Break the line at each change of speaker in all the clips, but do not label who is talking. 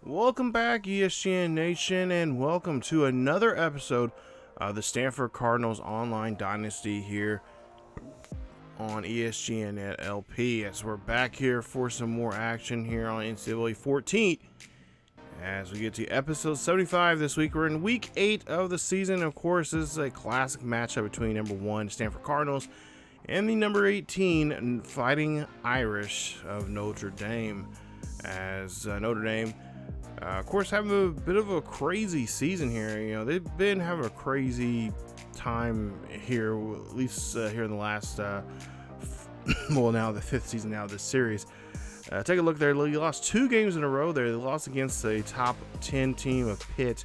Welcome back, ESGN Nation, and welcome to another episode of the Stanford Cardinals Online Dynasty here on ESGNet LP. As we're back here for some more action here on NCAA 14. As we get to episode 75 this week, we're in week 8 of the season. Of course, this is a classic matchup between number 1 Stanford Cardinals and the number 18 Fighting Irish of Notre Dame. As Notre Dame, of course, having a bit of a crazy season here. You know, they've been having a crazy time here, at least here in the last, well, now the 5th season now of this series. Take a look there. They lost 2 games in a row there. They lost against the top 10 team of Pitt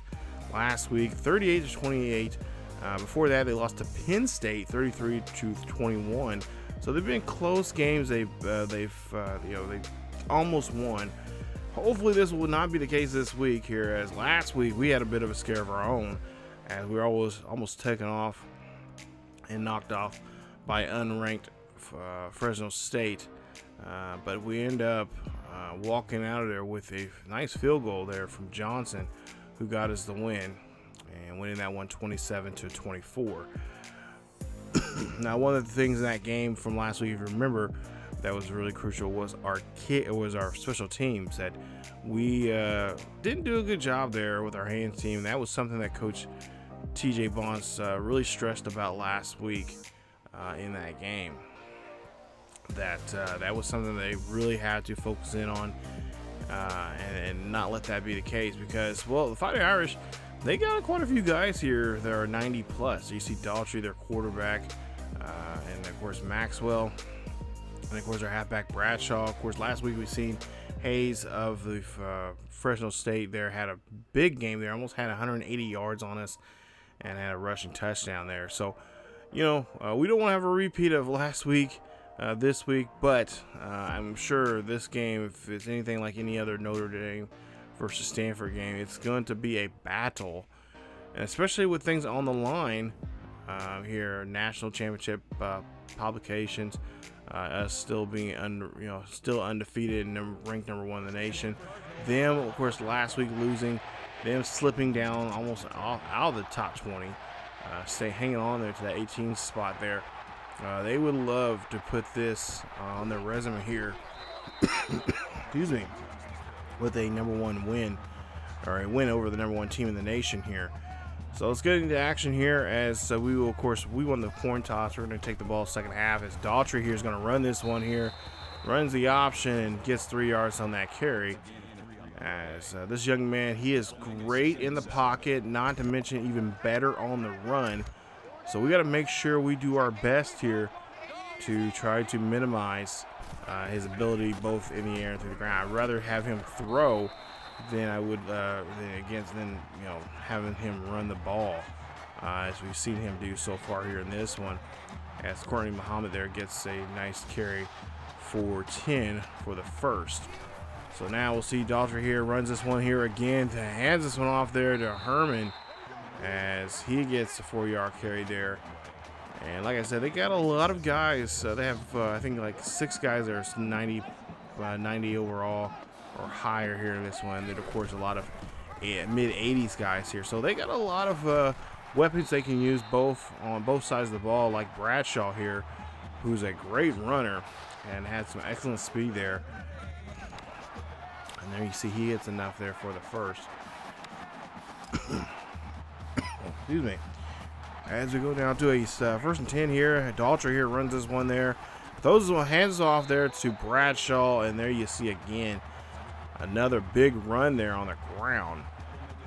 last week, 38-28. Before that, they lost to Penn State, 33-21. So they've been close games. They've almost won. Hopefully this will not be the case this week here, as last week we had a bit of a scare of our own as we were almost taken off and knocked off by unranked Fresno State. But we end up walking out of there with a nice field goal there from Johnson, who got us the win and winning that one 27-24. Now, one of the things in that game from last week, if you remember, that was really crucial was our special teams. That we didn't do a good job there with our hands team. That was something that Coach TJ Bonds really stressed about last week in that game. That was something they really had to focus in on and not let that be the case, because, well, the Fighting Irish, they got quite a few guys here that are 90 plus. You see Daughtry, their quarterback, and of course Maxwell. And of course our halfback Bradshaw. Of course, last week we seen Hayes of the Fresno State there had a big game there, almost had 180 yards on us and had a rushing touchdown there. So, you know, we don't want to have a repeat of last week this week, but I'm sure this game, if it's anything like any other Notre Dame versus Stanford game, it's going to be a battle, and especially with things on the line here, national championship publications. Us still being still undefeated and ranked number 1 in the nation. Them, of course, last week losing, them slipping down almost out of the top 20, stay hanging on there to that 18th spot there. They would love to put this on their resume here. Excuse me, with a number 1 win, or a win over the number 1 team in the nation here. So let's get into action here, as we will, of course, we won the coin toss. We're going to take the ball second half, as Daughtry here is going to run this one here. Runs the option and gets 3 yards on that carry. As this young man, he is great in the pocket, not to mention even better on the run. So we got to make sure we do our best here to try to minimize his ability both in the air and through the ground. I'd rather have him throw than I would having him run the ball, as we've seen him do so far here in this one, as Courtney Muhammad there gets a nice carry for 10 for the first. So now we'll see Daughtry here runs this one here again, hands this one off there to Herman, as he gets a 4-yard carry there. And like I said, they got a lot of guys. They have I think like 6 guys that are 90 overall or higher here in this one. Then of course a lot of mid-80s guys here, so they got a lot of weapons they can use on both sides of the ball, like Bradshaw here, who's a great runner and had some excellent speed there. And there you see he hits enough there for the first. Excuse me. As we go down to a first and 10 here, Daughtry here runs this one there, throws his hands off there to Bradshaw, and there you see again another big run there on the ground.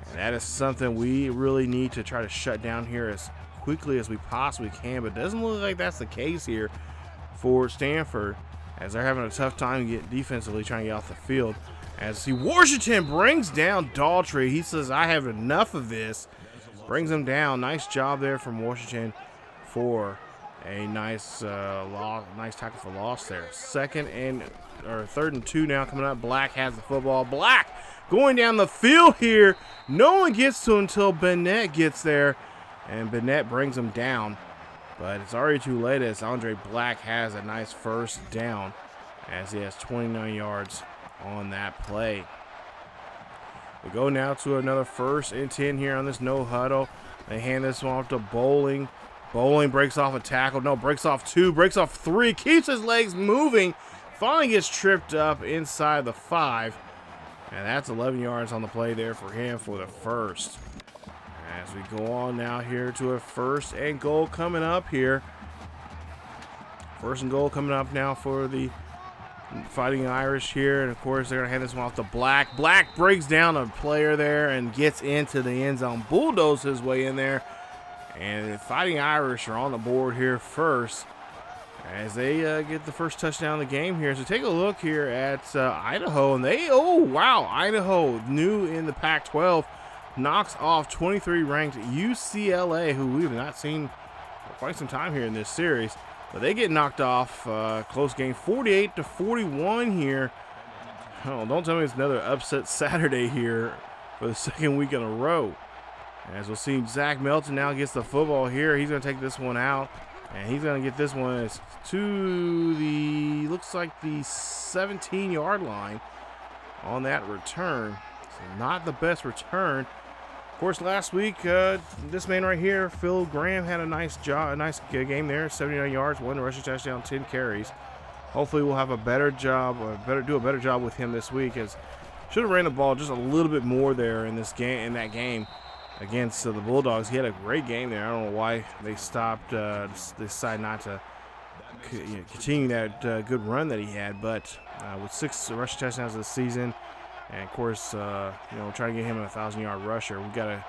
And that is something we really need to try to shut down here as quickly as we possibly can, but it doesn't look like that's the case here for Stanford, as they're having a tough time defensively trying to get off the field. As Washington brings down Daughtry, he says, I have enough of this. Brings him down. Nice job there from Washington for a nice tackle for loss there. Third and 2 now coming up. Black has the football. Black going down the field here. No one gets to him until Bennett gets there, and Bennett brings him down. But it's already too late, as Andre Black has a nice first down, as he has 29 yards on that play. We go now to another 1st and 10 here on this no huddle. They hand this one off to Bowling. Bowling breaks off a tackle. No, breaks off 2, breaks off 3, keeps his legs moving. Finally gets tripped up inside the 5. And that's 11 yards on the play there for him for the 1st. As we go on now here to a 1st and goal coming up here. 1st and goal coming up now for the Fighting Irish here. And, of course, they're going to hand this one off to Black. Black breaks down a player there and gets into the end zone. Bulldozes his way in there. And the Fighting Irish are on the board here first as they get the first touchdown of the game here. So take a look here at Idaho. And Idaho, new in the Pac-12, knocks off 23-ranked UCLA, who we have not seen for quite some time here in this series. But they get knocked off. Close game, 48-41 here. Oh, don't tell me it's another upset Saturday here for the 2nd week in a row. As we'll see, Zach Melton now gets the football here. He's going to take this one out. And he's going to get this one to the, looks like the 17-yard line on that return. So not the best return. Of course, last week, this man right here, Phil Graham, had a nice game there. 79 yards, 1 rushing touchdown, 10 carries. Hopefully, we'll have a better job, do a better job with him this week. As should have ran the ball just a little bit more there in this game, in that game against the Bulldogs. He had a great game there. I don't know why they stopped. They decided not to continue that good run that he had. But with 6 rushing touchdowns this season. And, of course, trying to get him a 1,000-yard rusher. We've got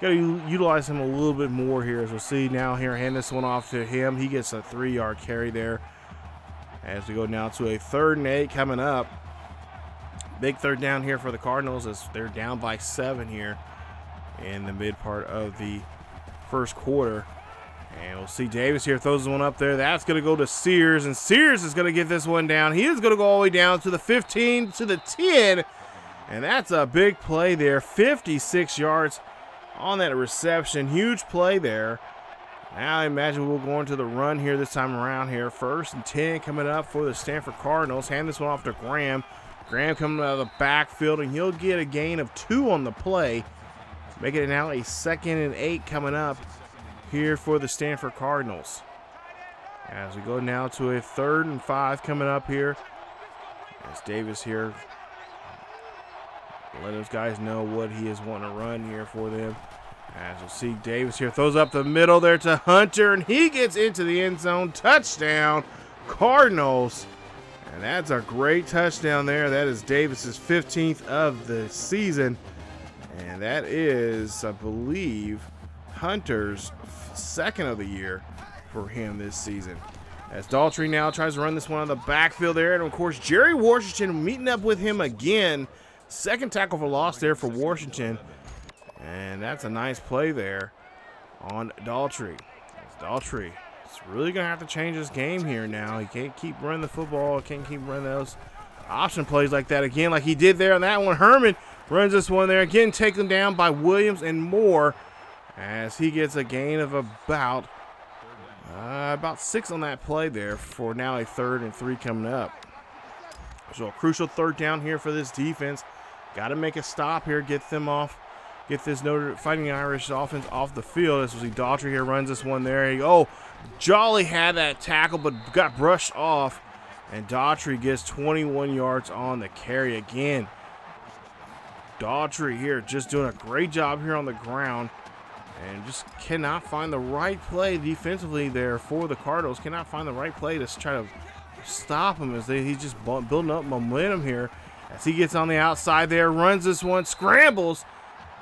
to utilize him a little bit more here. As we'll see now here, hand this one off to him. He gets a 3-yard carry there. As we go now to a 3rd and 8 coming up. Big 3rd down here for the Cardinals as they're down by 7 here in the mid part of the 1st quarter. And we'll see Davis here throws one up there. That's going to go to Sears, and Sears is going to get this one down. He is going to go all the way down to the 15, to the 10. And that's a big play there. 56 yards on that reception. Huge play there. Now I imagine we'll go into the run here this time around here. 1st and 10 coming up for the Stanford Cardinals. Hand this one off to Graham. Graham coming out of the backfield, and he'll get a gain of 2 on the play. Making it now a 2nd and 8 coming up here for the Stanford Cardinals. As we go now to a 3rd and 5 coming up here. As Davis here let those guys know what he is wanting to run here for them. As you'll see, Davis here throws up the middle there to Hunter, and he gets into the end zone. Touchdown, Cardinals. And that's a great touchdown there. That is Davis's 15th of the season. And that is, I believe, Hunter's 2nd of the year for him this season. As Daltrey now tries to run this one on the backfield there. And, of course, Jerry Washington meeting up with him again. 2nd tackle for loss there for Washington. And that's a nice play there on Daltrey. Daltrey is really going to have to change his game here now. He can't keep running the football. Can't keep running those option plays like that again like he did there on that one. Herman runs this one there. Again, taken down by Williams and Moore as he gets a gain of about 6 on that play there for now a 3rd and 3 coming up. So a crucial 3rd down here for this defense. Got to make a stop here, get them off, get this Fighting Irish offense off the field. As we see Daughtry here runs this one there. Jolly had that tackle but got brushed off. And Daughtry gets 21 yards on the carry again. Daughtry here just doing a great job here on the ground. And just cannot find the right play defensively there for the Cardinals. Cannot find the right play to try to stop him as he's just building up momentum here. As he gets on the outside there, runs this one, scrambles.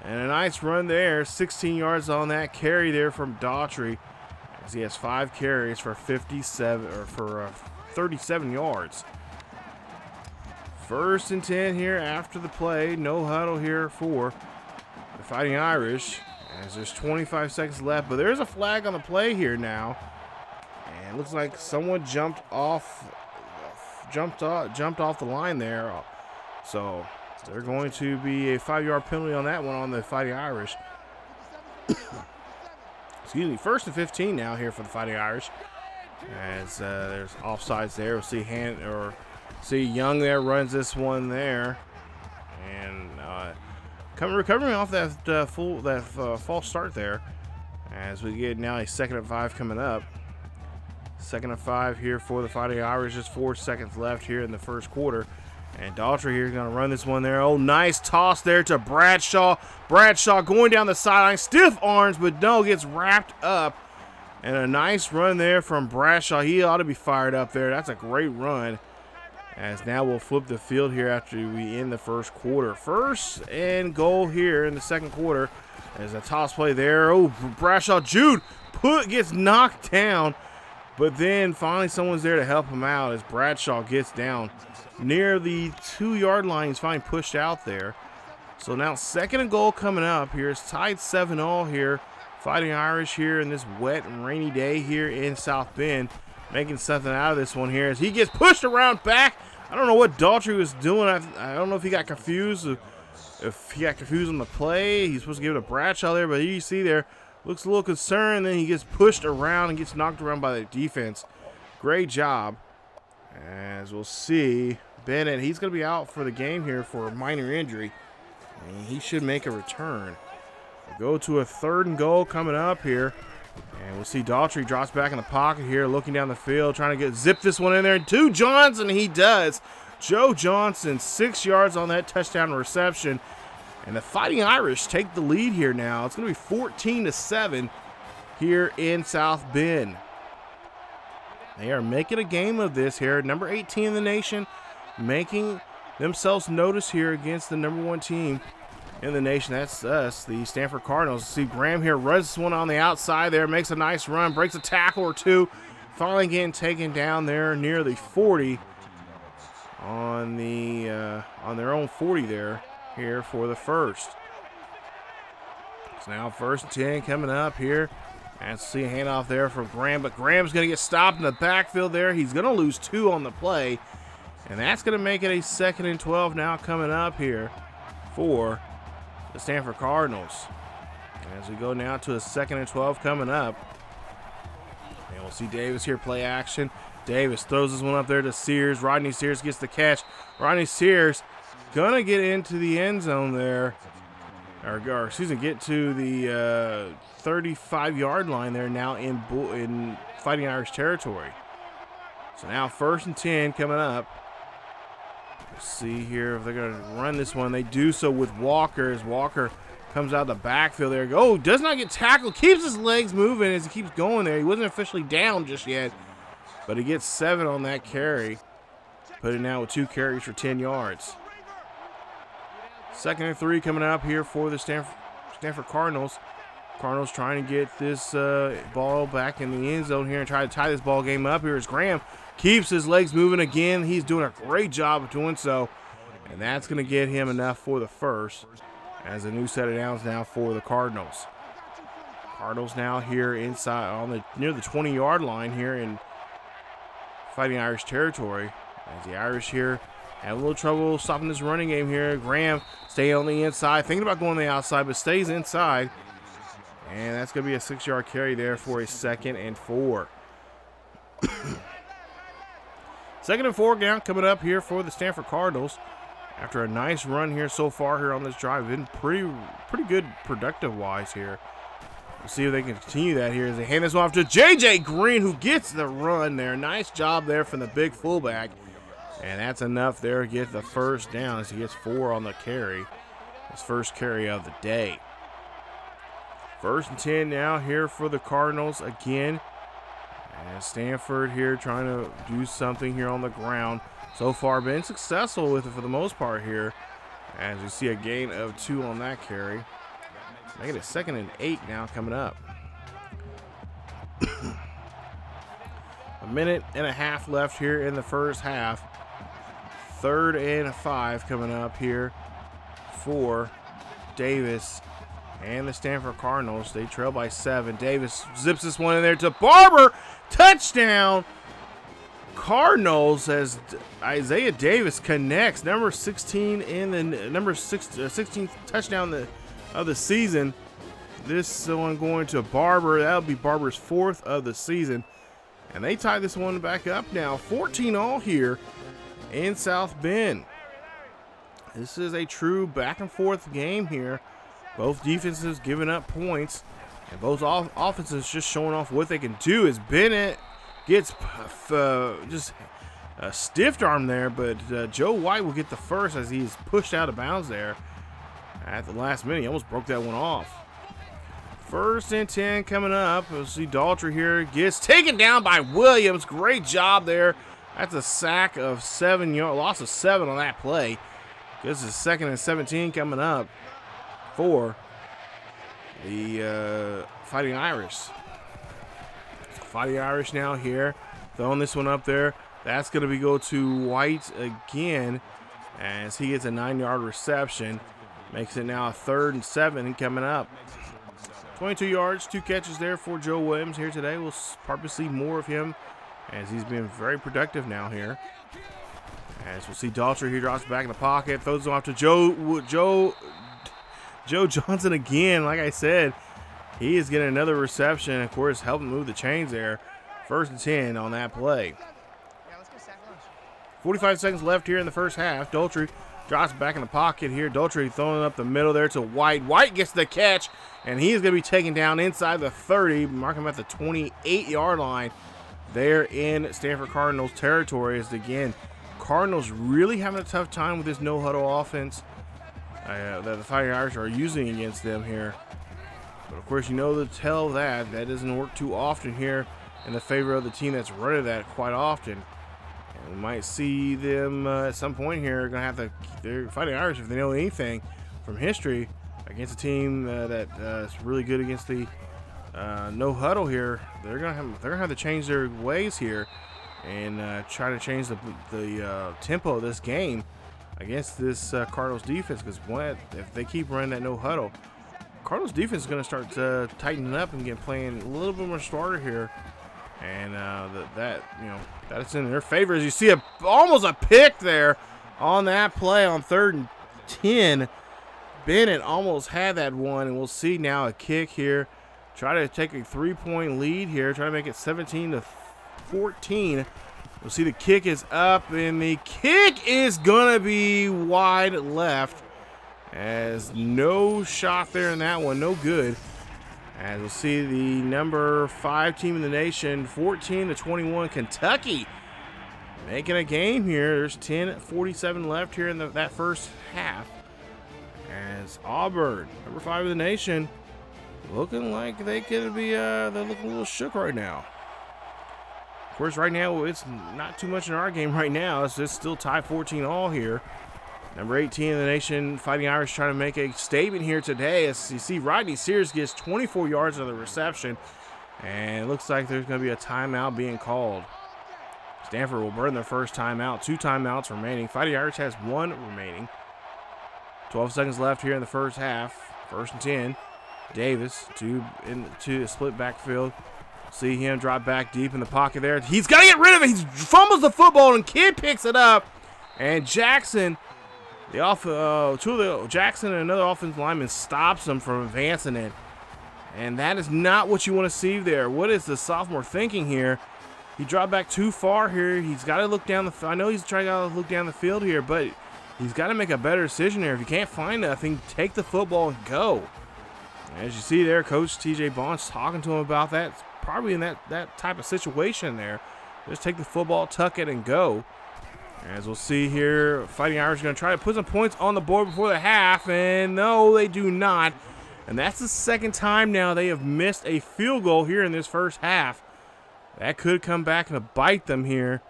And a nice run there. 16 yards on that carry there from Daughtry. As he has 5 carries for 37 yards. 1st and 10 here after the play. No huddle here for the Fighting Irish. As there's 25 seconds left, but there's a flag on the play here now. And it looks like someone jumped off the line there. So they're going to be a 5-yard penalty on that one on the Fighting Irish. Excuse me, 1st and 15 now here for the Fighting Irish. As there's offsides there. We'll see Young there runs this one there. And recovering off that false start there, as we get now a 2nd and 5 coming up. 2nd and 5 here for the Fighting Irish. Just 4 seconds left here in the first quarter. And Daughtry here is going to run this one there. Oh, nice toss there to Bradshaw. Bradshaw going down the sideline. Stiff arms, but no, gets wrapped up. And a nice run there from Bradshaw. He ought to be fired up there. That's a great run. As now we'll flip the field here after we end the first quarter. 1st and goal here in the 2nd quarter. There's a toss play there. Oh, Bradshaw, Jude gets knocked down. But then finally someone's there to help him out as Bradshaw gets down near the 2-yard line. He's finally pushed out there. So now 2nd and goal coming up here. It's tied 7-all here. Fighting Irish here in this wet and rainy day here in South Bend. Making something out of this one here as he gets pushed around back. I don't know what Daughtry was doing. I don't know if he got confused. If he got confused on the play. He's supposed to give it to Bradshaw there, but you see there, looks a little concerned. Then he gets pushed around and gets knocked around by the defense. Great job. As we'll see, Bennett, he's going to be out for the game here for a minor injury. And he should make a return. We'll go to a 3rd and goal coming up here. And we'll see Daughtry drops back in the pocket here, looking down the field, trying to zip this one in there to Johnson. He does. Joe Johnson, 6 yards on that touchdown reception. And the Fighting Irish take the lead here now. It's going to be 14-7 here in South Bend. They are making a game of this here. Number 18 in the nation, making themselves notice here against the number 1 team in the nation. That's us, the Stanford Cardinals. See Graham here runs this one on the outside there, makes a nice run, breaks a tackle or two, finally getting taken down there near the 40 on their own 40 there here for the first. So now 1st and 10 coming up here. And see a handoff there for Graham, but Graham's going to get stopped in the backfield there. He's going to lose 2 on the play, and that's going to make it a 2nd and 12 now coming up here for the Stanford Cardinals. As we go now to a 2nd and 12 coming up. And we'll see Davis here play action. Davis throws this one up there to Sears. Rodney Sears gets the catch. Rodney Sears going to get into the end zone there. Or excuse me, get to the 35-yard line there now in Fighting Irish territory. So now 1st and 10 coming up. Let's see here if they're going to run this one. They do so with Walker as Walker comes out of the backfield there. Oh, does not get tackled. Keeps his legs moving as he keeps going there. He wasn't officially down just yet, but he gets 7 on that carry. Put it now with 2 carries for 10 yards. 2nd and 3 coming up here for the Stanford Cardinals. Cardinals trying to get this ball back in the end zone here and try to tie this ball game up. Here's Graham. Keeps his legs moving again. He's doing a great job of doing so. And that's going to get him enough for the first. As a new set of downs now for the Cardinals. Cardinals now here inside near the 20-yard line here in Fighting Irish territory. As the Irish here have a little trouble stopping this running game here. Graham staying on the inside, thinking about going to the outside, but stays inside. And that's going to be a 6-yard carry there for a 2nd and 4. 2nd and 4 now coming up here for the Stanford Cardinals. After a nice run here so far here on this drive, been pretty good productive-wise here. We'll see if they can continue that here as they hand this one off to J.J. Green, who gets the run there. Nice job there from the big fullback. And that's enough there to get the first down as he gets 4 on the carry. His first carry of the day. 1st and 10 now here for the Cardinals again. And Stanford here trying to do something here on the ground. So far been successful with it for the most part here. As you see a gain of 2 on that carry. Making it 2nd and 8 now coming up. A minute and a half left here in the first half. 3rd and 5 coming up here for Davis and the Stanford Cardinals. They trail by 7. Davis zips this one in there to Barber. Touchdown Cardinals as Isaiah Davis connects. Number 16 in the number 16th touchdown of the season. This one going to Barber. That'll be Barber's 4th of the season. And they tie this one back up now. 14-all here in South Bend. This is a true back and forth game here. Both defenses giving up points, and both offenses just showing off what they can do. As Bennett gets just a stiff arm there, but Joe White will get the first as he's pushed out of bounds there at the last minute. He almost broke that one off. 1st and 10 coming up. We'll see Daltrey here gets taken down by Williams. Great job there. That's a sack of 7 yards, loss of 7 on that play. This is 2nd and 17 coming up for the Fighting Irish. Fighting Irish now here, throwing this one up there. That's going to go to White again as he gets a 9-yard reception. Makes it now a 3rd and 7 coming up. 22 yards, 2 catches there for Joe Williams here today. We'll probably see more of him as he's been very productive now here. As we'll see Daltrey here, drops back in the pocket, throws it off to Joe Johnson again. Like I said, he is getting another reception, of course, helping move the chains there. 1st and 10 on that play. 45 seconds left here in the first half. Daltrey drops back in the pocket here. Daltrey throwing up the middle there to White. White gets the catch, and he is going to be taken down inside the 30, marking him at the 28-yard line there in Stanford Cardinals territory. As again, Cardinals really having a tough time with this no-huddle offense that the Fighting Irish are using against them here. But of course, you know the tell that doesn't work too often here in the favor of the team that's running that quite often. And we might see them at some point here going to have to. They're Fighting Irish, if they know anything from history, against a team that is really good against the no huddle here. They're gonna have to change their ways here and try to change the tempo of this game against this Cardinals defense. Because if they keep running that no huddle, Cardinals defense is going to start tightening up and playing a little bit more smarter here, and that's in their favor. As you see, almost a pick there on that play on 3rd and 10. Bennett almost had that one, and we'll see now a kick here. Try to take a 3-point lead here. Try to make it 17-14. We'll see the kick is up, and the kick is going to be wide left. As no shot there in that one, no good. As we'll see the number 5 team in the nation, 14-21, Kentucky, making a game here. There's 10:47 left here in that first half. As Auburn, number 5 in the nation, looking like they could be, they're looking a little shook right now. Of course, right now, it's not too much in our game right now. It's just still tied 14-all here. Number 18 in the nation, Fighting Irish, trying to make a statement here today. As you see, Rodney Sears gets 24 yards on the reception, and it looks like there's going to be a timeout being called. Stanford will burn their first timeout. 2 timeouts remaining. Fighting Irish has 1 remaining. 12 seconds left here in the first half. 1st and 10. Davis to the split backfield. See him drop back deep in the pocket there. He's got to get rid of it. He fumbles the football, and Kidd picks it up. And Jackson, Jackson and another offensive lineman stops him from advancing it. And that is not what you want to see there. What is the sophomore thinking here? He dropped back too far here. He's got to look down the field. I know he's trying to look down the field here, but he's got to make a better decision here. If you can't find nothing, take the football and go. As you see there, Coach TJ Bond's talking to him about that. It's probably in that type of situation there. Just take the football, tuck it, and go. As we'll see here, Fighting Irish are going to try to put some points on the board before the half, and no, they do not. And that's the second time now they have missed a field goal here in this first half. That could come back and bite them here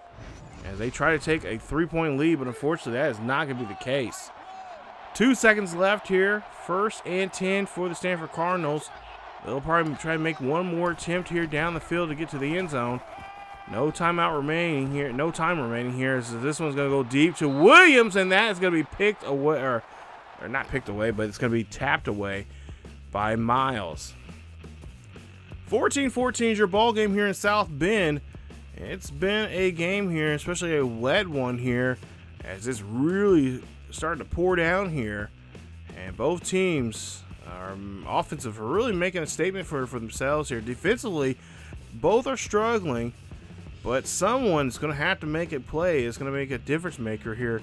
as they try to take a 3-point lead, but unfortunately that is not going to be the case. 2 seconds left here, 1st and 10 for the Stanford Cardinals. They'll probably try to make one more attempt here down the field to get to the end zone. No timeout remaining here. No time remaining here. So this one's going to go deep to Williams, and that is going to be picked away, or not picked away, but it's going to be tapped away by Miles. 14-14 is your ball game here in South Bend. It's been a game here, especially a wet one here, as it's really starting to pour down here. And both teams are offensive, are really making a statement for themselves here. Defensively, both are struggling, but someone's going to have to make it play. It's going to make a difference maker here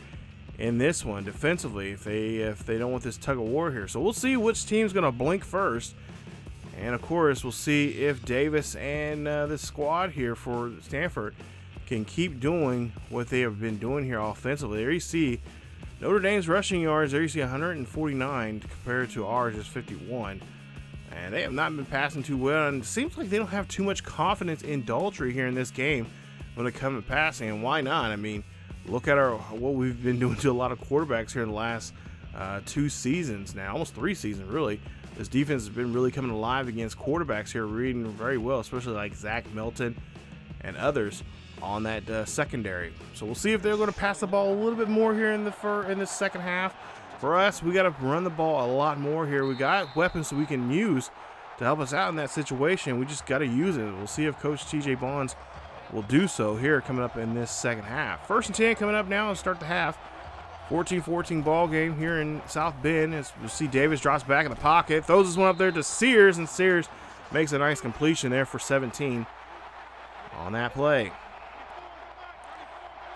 in this one defensively if they don't want this tug of war here. So we'll see which team's going to blink first. And of course, we'll see if Davis and this squad here for Stanford can keep doing what they have been doing here offensively. There you see Notre Dame's rushing yards. There you see 149 compared to ours is 51. And they have not been passing too well. And it seems like they don't have too much confidence in Daltrey here in this game when it comes to passing. And why not? I mean, look at what we've been doing to a lot of quarterbacks here in the last 2 seasons now, almost 3 seasons really. This defense has been really coming alive against quarterbacks here, reading very well, especially like Zach Milton and others on that secondary. So we'll see if they're going to pass the ball a little bit more here in the second half. For us, we got to run the ball a lot more here. We got weapons that we can use to help us out in that situation. We just got to use it. We'll see if Coach TJ Bonds will do so here coming up in this second half. 1st and 10 coming up now and start the half. 14-14 ball game here in South Bend. As you see, Davis drops back in the pocket, throws this one up there to Sears, and Sears makes a nice completion there for 17 on that play.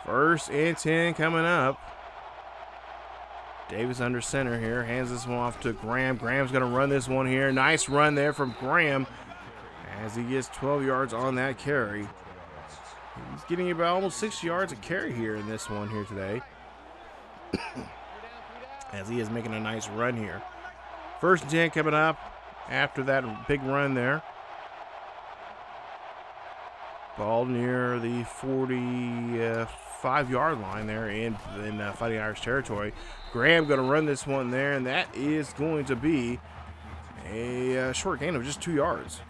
1st and 10 coming up. Davis under center here, hands this one off to Graham. Graham's going to run this one here. Nice run there from Graham as he gets 12 yards on that carry. He's getting about almost 6 yards a carry here in this one here today. As he is making a nice run here. 1st and 10 coming up after that big run there. Ball near the 45-yard line there in Fighting Irish territory. Graham going to run this one there, and that is going to be a short gain of just 2 yards.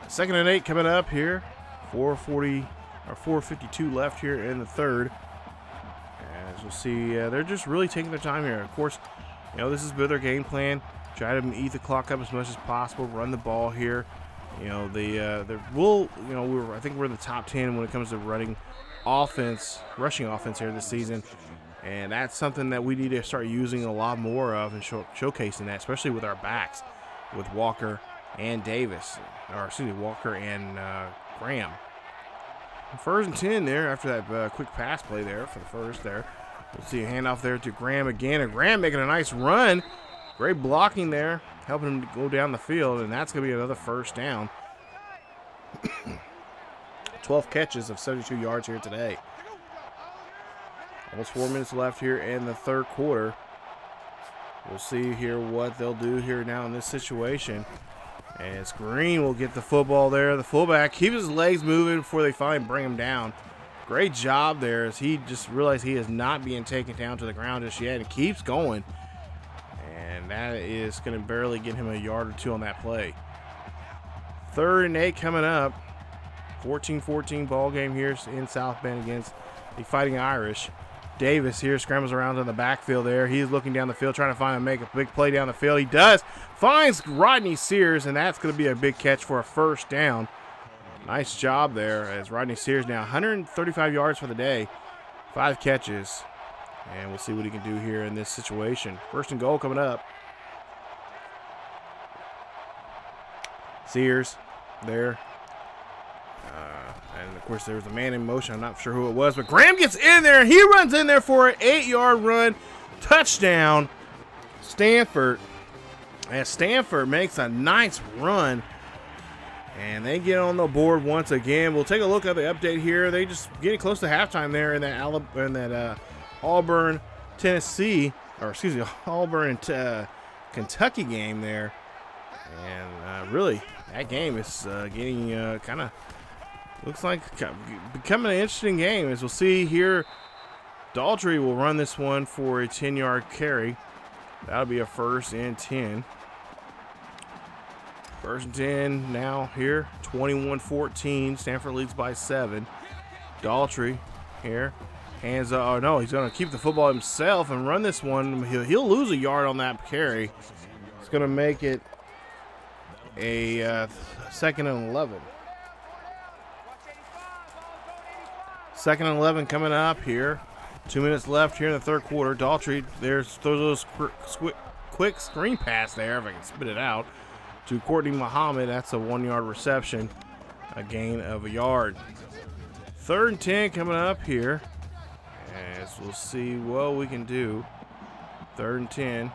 2nd and 8 coming up here. 4:52 left here in the third. As you'll see, they're just really taking their time here. Of course, you know, this has been their game plan. Try to eat the clock up as much as possible. Run the ball here. You know, I think we're in the top 10 when it comes to rushing offense here this season. And that's something that we need to start using a lot more of and showcasing that, especially with our backs, with Walker and Davis, Walker and Graham. 1st and 10 there after that quick pass play there for the first there. We'll see a handoff there to Graham again, and Graham making a nice run. Great blocking there, helping him to go down the field, and that's going to be another 1st down. 12 catches of 72 yards here today. Almost 4 minutes left here in the third quarter. We'll see here what they'll do here now in this situation. As Green will get the football there. The fullback keeps his legs moving before they finally bring him down. Great job there as he just realized he is not being taken down to the ground just yet and keeps going. And that is going to barely get him a yard or 2 on that play. 3rd and 8 coming up. 14-14 ball game here in South Bend against the Fighting Irish. Davis here scrambles around in the backfield there. He's looking down the field, trying to make a big play down the field. He does. Finds Rodney Sears, and that's going to be a big catch for a 1st down. Nice job there as Rodney Sears now 135 yards for the day. 5 catches. And we'll see what he can do here in this situation. 1st and goal coming up. Sears there. And, of course, there was a man in motion. I'm not sure who it was, but Graham gets in there. He runs in there for an 8-yard run. Touchdown, Stanford. As Stanford makes a nice run. And they get on the board once again. We'll take a look at the update here. They just getting close to halftime there in that Auburn, Tennessee, or excuse me, Auburn and Kentucky game there. And really, that game is getting kind of looks like becoming an interesting game. As we'll see here, Daltrey will run this one for a 10-yard carry. That'll be a 1st and 10. 1st and 10 now here, 21-14. Stanford leads by 7. Daltrey here. Hands up. Oh, no, he's going to keep the football himself and run this one. He'll lose a yard on that carry. It's going to make it a 2nd and 11. 2nd and 11 coming up here. 2 minutes left here in the third quarter. Daltrey throws those quick screen pass there, if I can spit it out, to Courtney Muhammad. That's a 1-yard reception, a gain of a yard. 3rd and 10 coming up here. As we'll see what we can do. 3rd and 10.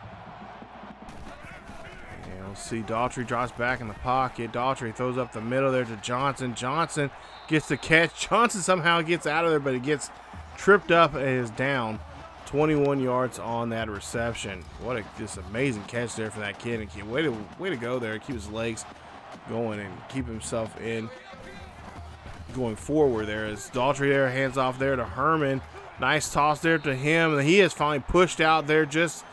And we'll see Daughtry drops back in the pocket. Daughtry throws up the middle there to Johnson. Johnson gets the catch. Johnson somehow gets out of there, but he gets tripped up and is down. 21 yards on that reception. What a just amazing catch there for that kid. And way to go there. Keep his legs going and keep himself in going forward there. As Daughtry there, hands off there to Herman. Nice toss there to him. And he is finally pushed out there just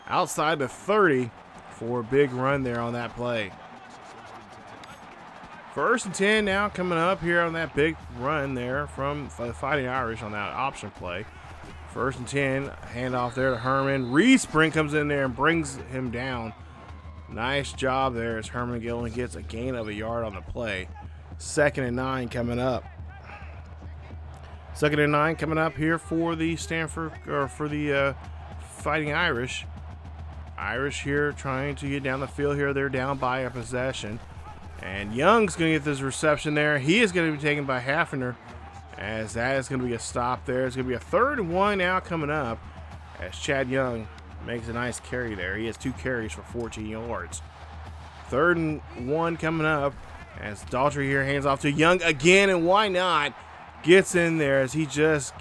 outside the 30 for a big run there on that play. 1st and 10 now coming up here on that big run there from the Fighting Irish on that option play. 1st and 10, handoff there to Herman. Respring comes in there and brings him down. Nice job there as Herman Gillen gets a gain of a yard on the play. 2nd and 9 coming up. 2nd and 9 coming up here for the Stanford, or for the Fighting Irish. Irish here trying to get down the field here. They're down by a possession. And Young's going to get this reception there. He is going to be taken by Hafner, as that is going to be a stop there. It's going to be a 3rd and 1 now coming up as Chad Young makes a nice carry there. He has 2 carries for 14 yards. 3rd and 1 coming up as Daughtry here hands off to Young again, and why not? Gets in there as he just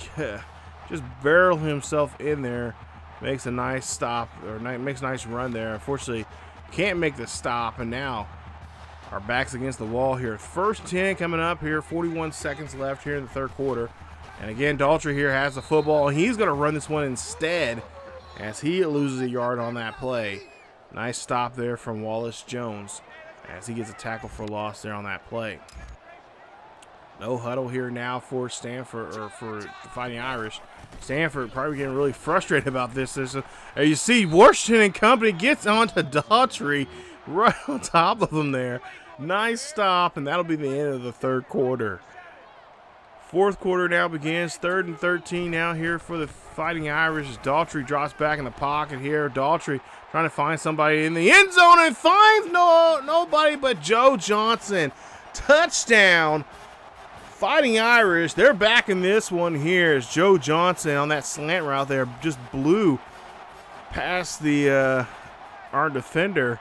barrel himself in there. Makes a nice stop, or makes a nice run there. Unfortunately, can't make the stop, and now our backs against the wall here. 1st 10 coming up here. 41 seconds left here in the 3rd quarter. And again, Daughtry here has the football. He's going to run this one instead as he loses a yard on that play. Nice stop there from Wallace Jones as he gets a tackle for loss there on that play. No huddle here now for Stanford, or for the Fighting Irish. Stanford probably getting really frustrated about this. You see Washington and company gets onto Daughtry right on top of him there. Nice stop, and that'll be the end of the 3rd quarter. 4th quarter now begins. 3rd and 13 now here for the Fighting Irish. Daughtry drops back in the pocket here. Daughtry trying to find somebody in the end zone and finds nobody but Joe Johnson. Touchdown. Fighting Irish, they're back in this one here as Joe Johnson on that slant route there just blew past the our defender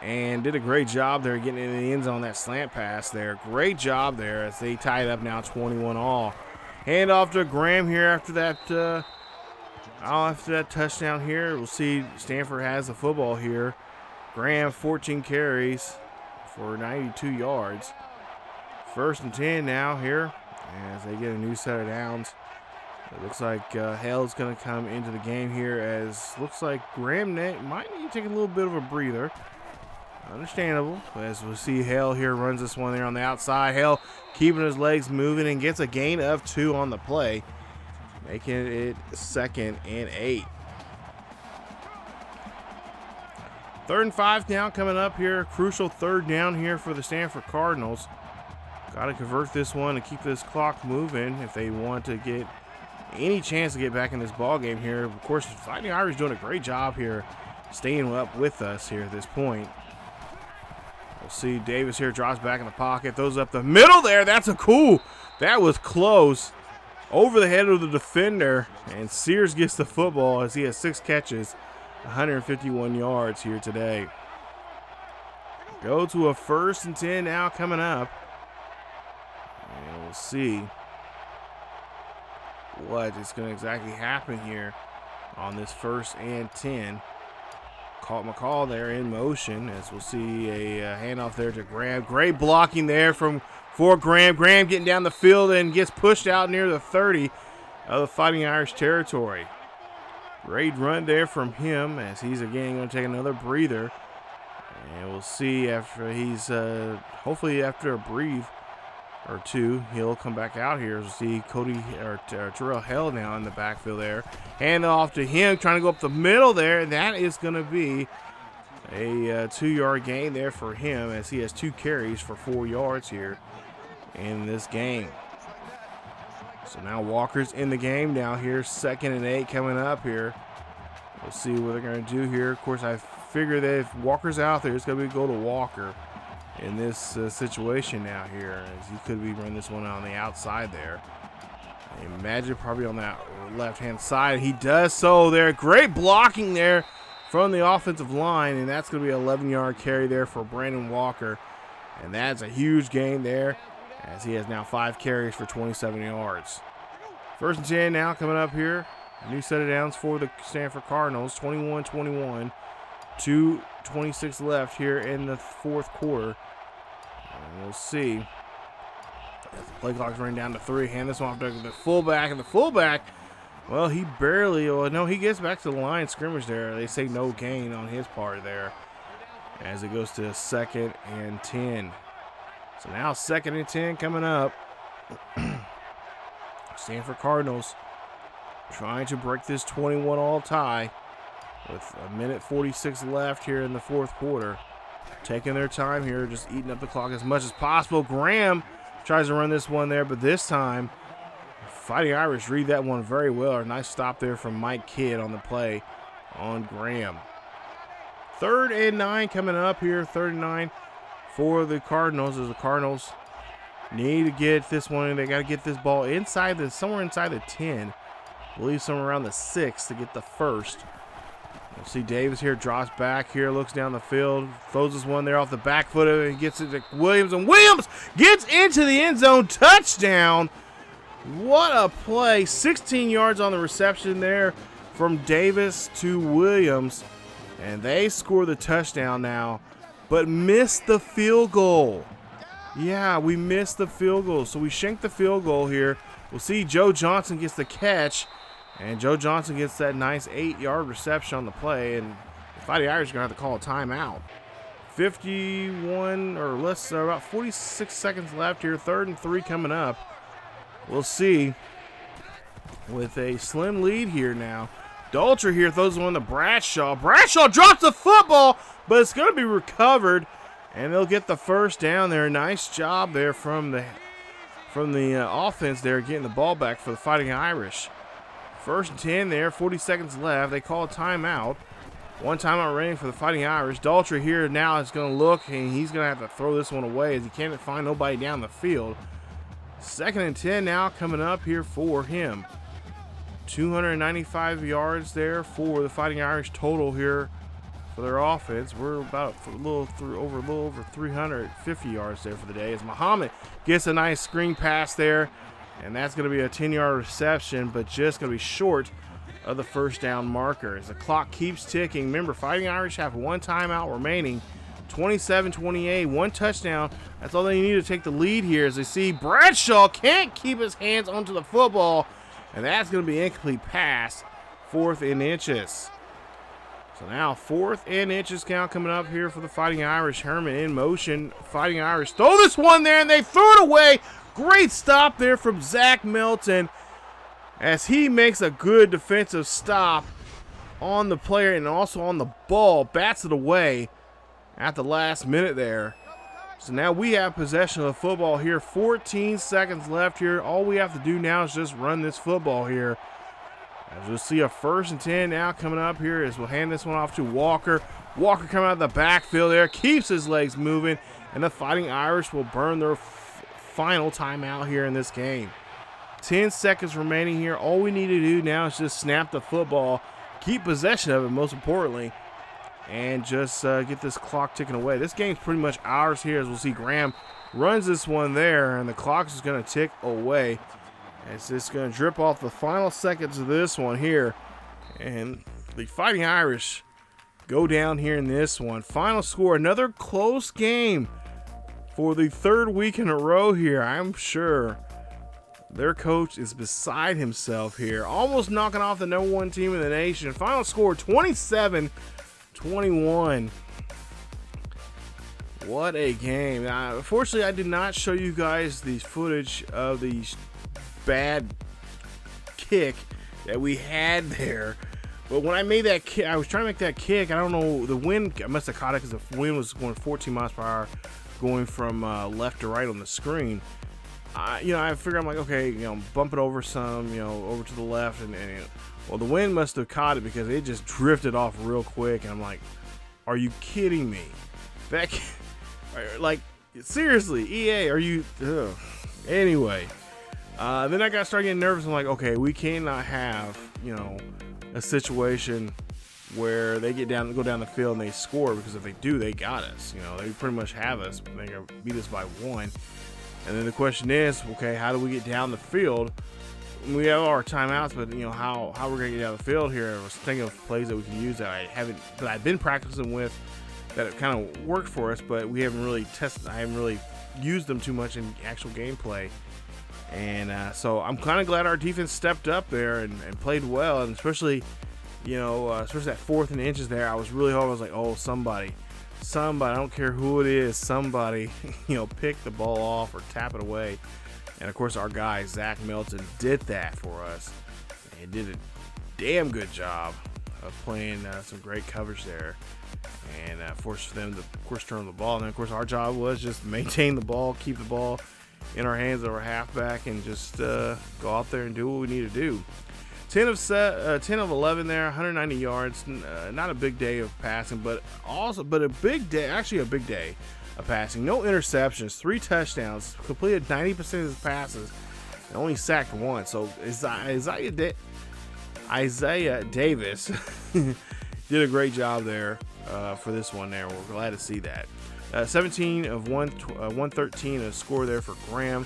and did a great job there getting in the end zone on that slant pass there. Great job there as they tie it up now 21-all. Hand off to Graham here after that touchdown here. We'll see Stanford has the football here. Graham 14 carries for 92 yards. 1st and 10 now here as they get a new set of downs. It looks like Hale's going to come into the game here, as looks like Graham might need to take a little bit of a breather. Understandable, as we'll see Hale here runs this one there on the outside. Hale keeping his legs moving and gets a gain of 2 on the play, making it 2nd and 8. 3rd and 5 now coming up here. Crucial 3rd down here for the Stanford Cardinals. Got to convert this one and keep this clock moving if they want to get any chance to get back in this ball game here. Of course, Fighting Irish doing a great job here, staying up with us here at this point. We'll see Davis here drops back in the pocket, throws up the middle there. That was close. Over the head of the defender, and Sears gets the football as he has 6 catches, 151 yards here today. Go to a 1st and 10 now coming up. And we'll see what is going to exactly happen here on this 1st and 10. Caught McCall there in motion, as we'll see a handoff there to Graham. Great blocking there for Graham. Graham getting down the field and gets pushed out near the 30 of the Fighting Irish territory. Great run there from him, as he's again going to take another breather. And we'll see after he's hopefully after a breathe or 2, he'll come back out here. We'll see Terrell Hell now in the backfield there. Hand off to him, trying to go up the middle there. That is going to be a 2-yard gain there for him, as he has 2 carries for 4 yards here in this game. So now Walker's in the game now here. 2nd and 8 coming up here. We'll see what they're going to do here. Of course, I figure that if Walker's out there, it's going to be go to Walker. in this situation now here, as he could be running this one on the outside there. I imagine probably on that left-hand side. He does so there. Great blocking there from the offensive line, and that's going to be an 11-yard carry there for Brandon Walker. And that's a huge gain there, as he has now 5 carries for 27 yards. 1st and 10 now coming up here. A new set of downs for the Stanford Cardinals, 21-21. 2:26 left here in the 4th quarter. And we'll see. As the play clock's running down to 3. Hand this one off to the fullback. And the fullback, well, he barely, no, he gets back to the line of scrimmage there. They say no gain on his part there, as it goes to 2nd and 10. So now 2nd and 10 coming up. Stanford Cardinals trying to break this 21-all tie with 1:46 left here in the 4th quarter. Taking their time here, just eating up the clock as much as possible. Graham tries to run this one there, but this time Fighting Irish read that one very well. A nice stop there from Mike Kidd on the play on Graham. 3rd and 9 coming up here. 3rd and 9 for the Cardinals, as the Cardinals need to get this one. They got to get this ball inside the, somewhere inside the 10. I believe somewhere around the 6 to get the first. We'll see Davis here, drops back here, looks down the field, throws this one there off the back foot of it, and gets it to Williams, and Williams gets into the end zone. Touchdown. What a play. 16 yards on the reception there from Davis to Williams. And they score the touchdown now, but missed the field goal. Yeah, we missed the field goal. So we shanked the field goal here. We'll see Joe Johnson gets the catch. And Joe Johnson gets that nice 8-yard reception on the play. And the Fighting Irish are going to have to call a timeout. 51 or less, about 46 seconds left here. 3rd and 3 coming up. We'll see. With a slim lead here now. Daltrey here throws one to Bradshaw. Bradshaw drops the football, but it's going to be recovered. And they'll get the first down there. Nice job there from the offense there, getting the ball back for the Fighting Irish. 1st and 10 there, 40 seconds left. They call a timeout. One timeout remaining for the Fighting Irish. Daltrey here now is going to look, and he's going to have to throw this one away as he can't find nobody down the field. 2nd and 10 now coming up here for him. 295 yards there for the Fighting Irish total here for their offense. We're about a little over 350 yards there for the day, as Muhammad gets a nice screen pass there. And that's going to be a 10-yard reception, but just going to be short of the first down marker. As the clock keeps ticking, remember, Fighting Irish have one timeout remaining. 27-28, one touchdown. That's all they need to take the lead here, as they see Bradshaw can't keep his hands onto the football. And that's going to be incomplete pass. 4th and inches. So now 4th and inches count coming up here for the Fighting Irish. Herman in motion. Fighting Irish throw this one there, and they threw it away. Great stop there from Zach Melton, as he makes a good defensive stop on the player and also on the ball. Bats it away at the last minute there. So now we have possession of the football here. 14 seconds left here. All we have to do now is just run this football here. As we'll see a 1st and 10 now coming up here, as we'll hand this one off to Walker. Walker coming out of the backfield there, keeps his legs moving, and the Fighting Irish will burn their final timeout here in this game. 10 seconds remaining here. All we need to do now is just snap the football, keep possession of it most importantly, and just get this clock ticking away. This game's pretty much ours here, as we'll see Graham runs this one there, and the clock is going to tick away. It's just going to drip off the final seconds of this one here, and the Fighting Irish go down here in this one. Final score, another close game for the 3rd week in a row here. I'm sure their coach is beside himself here, almost knocking off the #1 team in the nation. Final score 27-21. What a game. Unfortunately, I did not show you guys the footage of the bad kick that we had there. But when I made that kick, I was trying to make that kick. I don't know, the wind, I must have caught it because the wind was going 14 miles per hour. Going from left to right on the screen. I figure, I'm like, okay, bump it over some, over to the left, and well, the wind must have caught it because it just drifted off real quick, and I'm like, are you kidding me? Like, seriously, EA, are you? Ugh. Anyway, then I started getting nervous. I'm like, okay, we cannot have, you know, a situation where they go down the field and they score, because if they do, they got us. You know, they pretty much have us. They're gonna beat us by 1. And then the question is, okay, how do we get down the field? We have our timeouts, but you know how we're gonna get down the field here. I was thinking of plays that we can use that I've been practicing with, that it kind of worked for us, but we haven't really tested. I haven't really used them too much in actual gameplay. And so I'm kind of glad our defense stepped up there and played well, and especially, you know, especially that 4th and inches there. I was really hoping. I was like, oh, somebody, I don't care who it is, somebody, you know, pick the ball off or tap it away. And of course, our guy Zach Milton did that for us. He did a damn good job of playing some great coverage there, and forced them to, of course, turn the ball. And then, of course, our job was just maintain the ball, keep the ball in our hands of our halfback, and just go out there and do what we need to do. 10 of 11 there, 190 yards. Not a big day of passing, but a big day. Actually, a big day of passing. No interceptions, 3 touchdowns, completed 90% of his passes, and only sacked 1. So Isaiah Davis did a great job there for this one there. We're glad to see that. 17 of 113, a score there for Graham.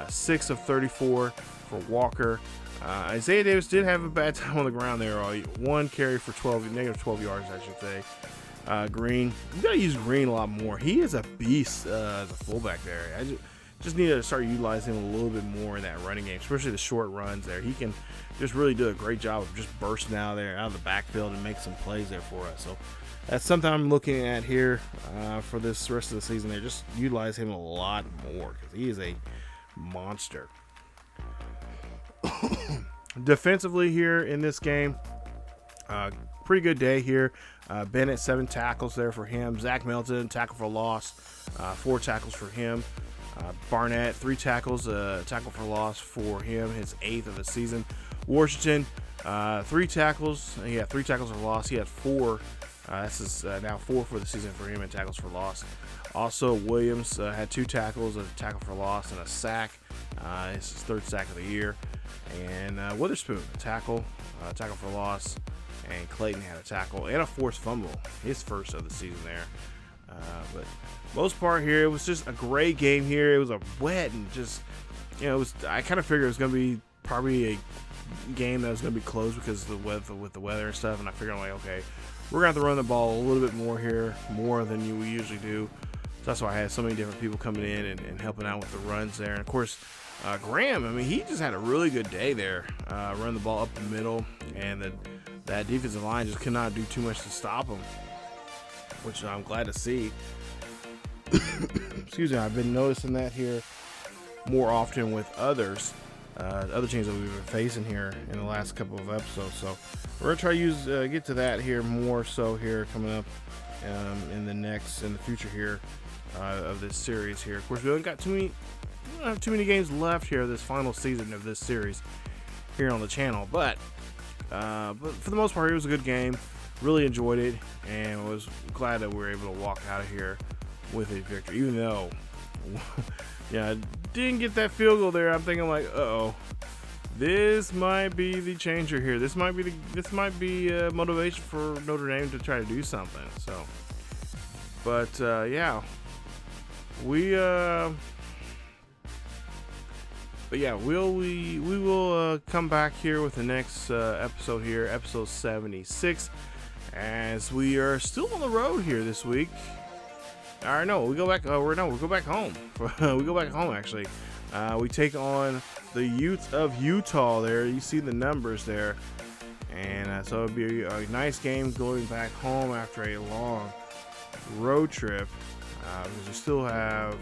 6 of 34 for Walker. Isaiah Davis did have a bad time on the ground there. 1 carry for negative 12 yards, I should say. Green, you gotta use Green a lot more. He is a beast as a fullback there. I just need to start utilizing him a little bit more in that running game, especially the short runs there. He can just really do a great job of just bursting out of the backfield and make some plays there for us. So that's something I'm looking at here for this rest of the season there. Just utilize him a lot more, because he is a monster. Defensively here in this game, pretty good day here. Bennett, 7 tackles there for him. Zach Milton, tackle for loss, 4 tackles for him. Barnett, 3 tackles, tackle for loss for him, his 8th of the season. Washington, 3 tackles. He had 3 tackles for loss. He had 4. This is now 4 for the season for him in tackles for loss. Also, Williams had 2 tackles, a tackle for loss, and a sack. It's his 3rd sack of the year. And Witherspoon, a tackle for loss. And Clayton had a tackle and a forced fumble, his 1st of the season there. But most part here, it was just a great game here. It was a wet and just, you know, I kind of figured it was going to be probably a game that was going to be close because of the weather and stuff. And I figured, I'm like, okay, we're going to have to run the ball a little bit more here, more than we usually do. So that's why I had so many different people coming in and helping out with the runs there. And of course, Graham, I mean, he just had a really good day there. Run the ball up the middle, and that defensive line just could not do too much to stop him, which I'm glad to see. Excuse me, I've been noticing that here more often with other teams that we've been facing here in the last couple of episodes. So we're gonna try to get to that here more so here coming up in the future here of this series here. Of course, we don't have too many games left here this final season of this series here on the channel, but for the most part, it was a good game. Really enjoyed it, and was glad that we were able to walk out of here with a victory. Even though, I didn't get that field goal there, I'm thinking like, uh-oh, this might be the changer here. This might be motivation for Notre Dame to try to do something. So, but yeah, we will come back here with the next episode here, episode 76, as we are still on the road here this week. Or no, we go back. We go back home. We go back home actually. We take on the Utes of Utah. There, you see the numbers there, and so it'll be a nice game going back home after a long road trip. Because we still have.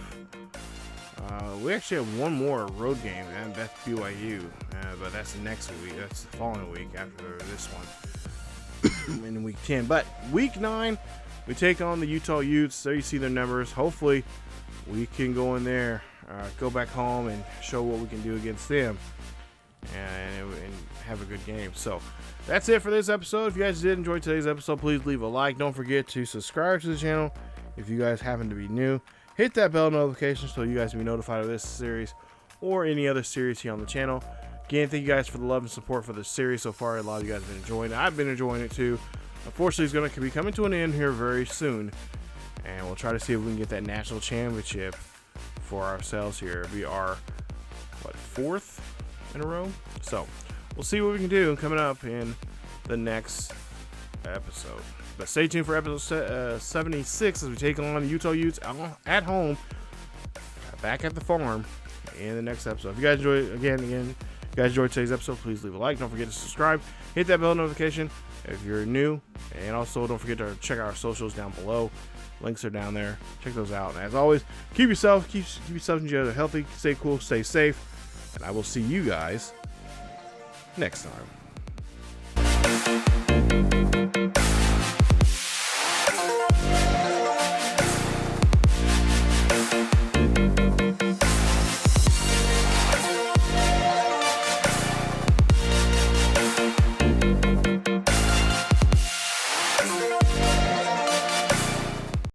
We actually have one more road game, and that's BYU, but that's next week. That's the following week after this one in week 10. But week 9, we take on the Utah Utes. There you see their numbers. Hopefully, we can go in there, go back home, and show what we can do against them, and have a good game. So that's it for this episode. If you guys did enjoy today's episode, please leave a like. Don't forget to subscribe to the channel if you guys happen to be new. Hit that bell notification so you guys can be notified of this series or any other series here on the channel. Again, thank you guys for the love and support for this series so far. A lot of you guys have been enjoying it. I've been enjoying it too. Unfortunately, it's going to be coming to an end here very soon. And we'll try to see if we can get that national championship for ourselves here. We are, what, 4th in a row? So, we'll see what we can do coming up in the next episode. But stay tuned for episode 76 as we take on the Utah Utes at home, back at the farm in the next episode. If you guys enjoyed, again, you guys enjoyed today's episode, please leave a like. Don't forget to subscribe. Hit that bell notification if you're new. And also, don't forget to check out our socials down below. Links are down there. Check those out. And as always, keep yourself and each other healthy. Stay cool. Stay safe. And I will see you guys next time.